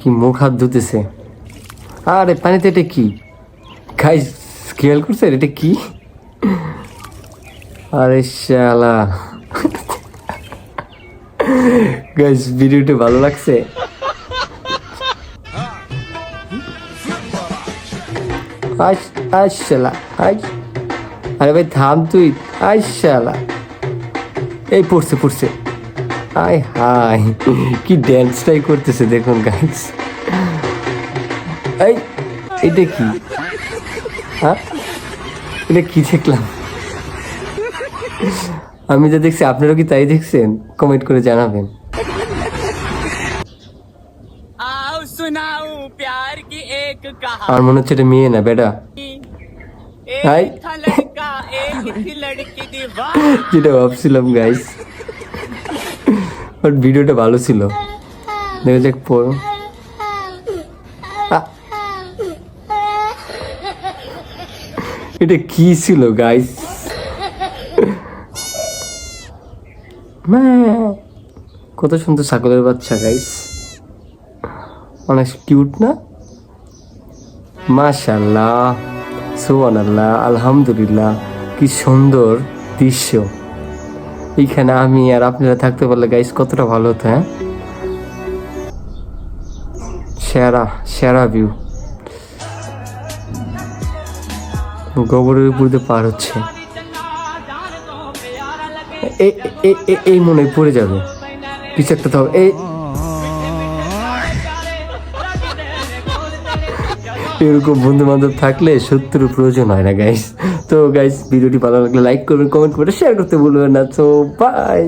কি মুখ হাত ধুতেছে। আরে পানিতে এটা কি গাইস, খেয়াল করছেন এটা কি? আরে শালা গাইস, ভিডিওটা ভালো লাগছে? শালা আরে ভাই থাম তুই। শালা এই পড়ছে আয় হাই, কি ড্যান্সটাই করতেছে দেখুন গাইস। এই এটা কি? হ্যাঁ এটা কি দেখলাম? আমি যা দেখছি আপনারাও কি তাই দেখছেন? কমেন্ট করে জানাবেন। আমার মনে হচ্ছে এটা মেয়ে না বেটা। যেটা ভাবছিলাম গাইস, বাট ভিডিওটা ভালো ছিল। দেখা যাক পড়ো। এটা কি ছিল গাইস? কত সুন্দর ছাগলের বাচ্চা গাইস, অনেক কিউট না? মাশাআল্লাহ, সুবহানাল্লাহ, আলহামদুলিল্লাহ, কি সুন্দর দৃশ্য। এইখানে আমি আর আপনারা থাকতে পারলে গাইস কতটা ভালো হতো। হ্যাঁ, সেরা ভিউ। গোবরের উপর দিয়ে পার হচ্ছে, এই মনে পড়ে যাবে কিছু একটা। তো এরকম বন্ধু বান্ধব থাকলে শত্রুর প্রয়োজন হয় না গাইস। তো গাইস, ভিডিওটি ভালো লাগলে লাইক করবেন, কমেন্ট করে শেয়ার করতে ভুলবেন না। তো বাই।